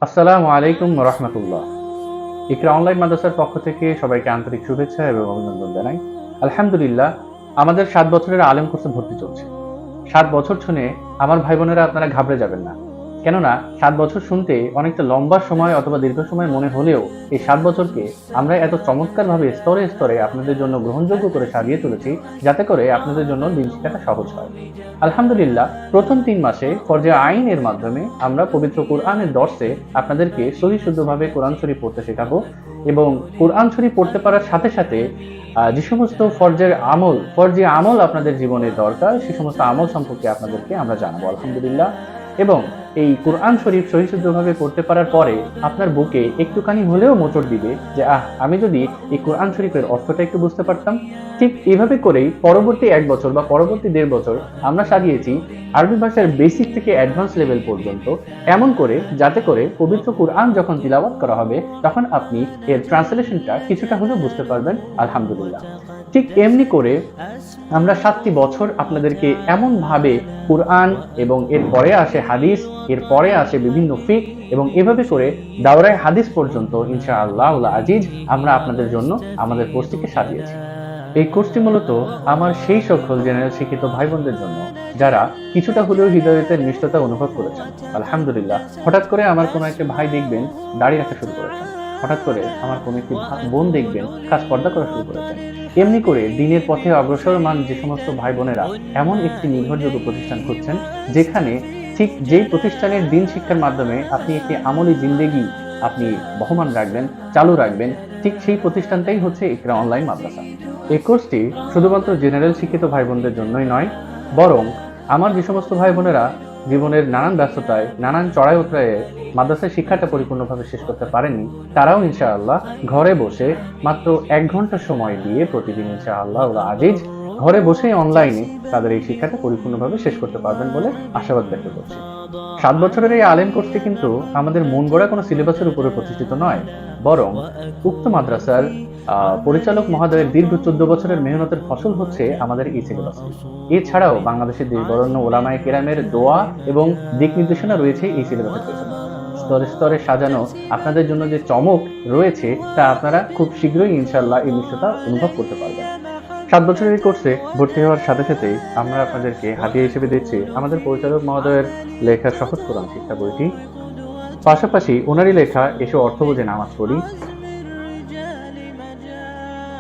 আসসালামু আলাইকুম রহমতুল্লাহ। ইকরা অনলাইন মাদ্রাসার পক্ষ থেকে সবাইকে আন্তরিক শুভেচ্ছা এবং অভিনন্দন জানাই। আলহামদুলিল্লাহ, আমাদের ৭ বছরের আলেম কোর্সে ভর্তি চলছে। ৭ বছর শুনে আমার ভাই বোনেরা আপনারা ঘাবড়ে যাবেন না। কেননা ৭ বছর শুনতে অনেকটা লম্বা সময় অথবা দীর্ঘ সময় মনে হলেও এই ৭ বছরকে আমরা এত চমৎকারভাবে স্তরে স্তরে আপনাদের জন্য গ্রহণযোগ্য করে সাজিয়ে তুলেছি, যাতে করে আপনাদের জন্য দিন শিক্ষাটা সহজ হয়। আলহামদুলিল্লাহ, প্রথম ৩ মাসে ফরজে আইন এর মাধ্যমে আমরা পবিত্র কোরআনের দর্শে আপনাদেরকে সহি শুদ্ধভাবে কোরআন শরীফ পড়তে শেখাবো এবং কোরআন শরীফ পড়তে পারার সাথে সাথে যে সমস্ত ফরজে আমল আপনাদের জীবনে দরকার, সে সমস্ত আমল সম্পর্কে আপনাদেরকে আমরা জানাবো আলহামদুলিল্লাহ। এবং এই কোরআন শরীফ সহিশুদ্ধভাবে পড়তে পারার পরে আপনার বুকে একটুখানি হলেও মোচড় দিবে যে আমি যদি এই কোরআন শরীফের অর্থটা একটু বুঝতে পারতাম। ঠিক এইভাবে করেই পরবর্তী ১ বছর বা পরবর্তী ১.৫ বছর আমরা সাজিয়েছি আরবি ভাষার বেসিক থেকে অ্যাডভান্স লেভেল পর্যন্ত, এমন করে যাতে করে পবিত্র কোরআন যখন তিলাওয়াত করা হবে তখন আপনি এর ট্রান্সলেশনটা কিছুটা হলেও বুঝতে পারবেন আলহামদুলিল্লাহ। ঠিক এমনি করে আমরা ৭টি বছর আপনাদেরকে এমন ভাবে কোরআন এবং এর পরে আসে হাদিস, এর পরে আসে বিভিন্ন ফিক এবং এভাবে করে দাওরায়ে হাদিস পর্যন্ত ইনশাআল্লাহ আজিজ আমরা আপনাদের জন্য আমাদের কোর্সটিকে সাজিয়েছি। এই কোর্সটি মূলত আমার সেই সকল জেনারেল শিক্ষিত ভাই বোনদের জন্য যারা কিছুটা হলেও হৃদয়তের নিষ্ঠতা অনুভব করেছেন। আলহামদুলিল্লাহ, হঠাৎ করে আমার কোনো একটা ভাই দেখবেন দাড়ি রাখা শুরু করেছেন, হঠাৎ করে আমার কোনো একটি বোন দেখবেন কাজ পর্দা করা শুরু করেছেন। এমনি করে দিনের পথে অগ্রসরমান যে সমস্ত ভাই বোনেরা এমন একটি নির্ভরযোগ্য প্রতিষ্ঠান খুঁজছেন, যেখানে ঠিক যেই প্রতিষ্ঠানের দিন শিক্ষার মাধ্যমে আপনি একটি আমলি জিন্দেগি আপনি বহমান রাখবেন, চালু রাখবেন, ঠিক সেই প্রতিষ্ঠানটাই হচ্ছে ইকরা অনলাইন মাদ্রাসা। এই কোর্সটি শুধুমাত্র জেনারেল শিক্ষিত ভাই বোনদের জন্যই নয়, বরং আমার যে সমস্ত ভাই বোনেরা জীবনের নানান ব্যস্ততায়, নানান চড়াই উতরায়ে মাদ্রাসায় শিক্ষাটা পরিপূর্ণভাবে শেষ করতে পারেননি, তারাও ইনশাআল্লাহ ঘরে বসে মাত্র ১ ঘন্টা সময় দিয়ে প্রতিদিন ইনশাআল্লাহ আজিজ ঘরে বসেই অনলাইনে তাদের এই শিক্ষাটা পরিপূর্ণভাবে শেষ করতে পারবেন বলে আশাবাদ ব্যক্ত করছি। ৭ বছরের এই আলেম কোর্সটি কিন্তু আমাদের মন গড়া কোনো সিলেবাসের উপরে প্রতিষ্ঠিত নয়, বরং উক্ত মাদ্রাসার পরিচালক মহোদয়ের দীর্ঘ ১৪ বছরের মেহনতের ফসল হচ্ছে আমাদের এই সিলেবাস। এছাড়াও বাংলাদেশের বরেণ্য ওলামায়ে কেরামের দোয়া এবং দিক নির্দেশনা রয়েছে এই সিলেবাসের পেছনে। স্তরে স্তরে সাজানো আপনাদের জন্য যে চমক রয়েছে তা আপনারা খুব শীঘ্রই ইনশাআল্লাহ এই নিশ্চয়তা অনুভব করতে পারবেন। ৭ বছরের এই কোর্সে ভর্তি হওয়ার সাথে সাথেই আমরা আপনাদেরকে হাদিয়া হিসেবে দিচ্ছি আমাদের পরিচালক মহোদয়ের লেখা সহজ কোরআন শিক্ষা বইটি, পাশাপাশি ওনারই লেখা এসো অর্থ বুঝে নামাজ পড়ি,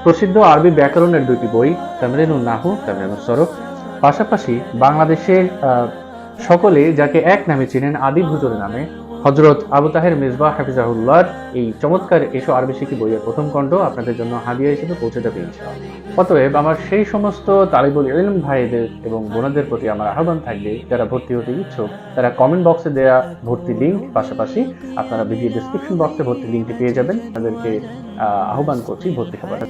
প্রসিদ্ধ আরবি ব্যাকরণের ২টি বই তামরিনুন নাহু, তামরিনুস সরফ, পাশাপাশি বাংলাদেশের সকলে যাকে এক নামে চিনেন আদিব হুজুর নামে হযরত আবু তাহের মিসবাহ হাফিজাহুল্লাহর এই চমৎকার এসো আরবি শিখি বইয়ের প্রথম খণ্ড আপনাদের জন্য হাদিয়া হিসেবে পৌঁছে যাবে ইনশাআল্লাহ। অতএব আমার সেই সমস্ত তালিবুল ইলম ভাইদের এবং বোনদের প্রতি আমার আহ্বান থাকবে, যারা ভর্তি হতে ইচ্ছুক তারা কমেন্ট বক্সে দেয়া ভর্তি লিঙ্ক, পাশাপাশি আপনারা ভিডিও ডেসক্রিপশন বক্সে ভর্তি লিঙ্কটি পেয়ে যাবেন। তাদেরকে আহ্বান করছি ভর্তি হবার।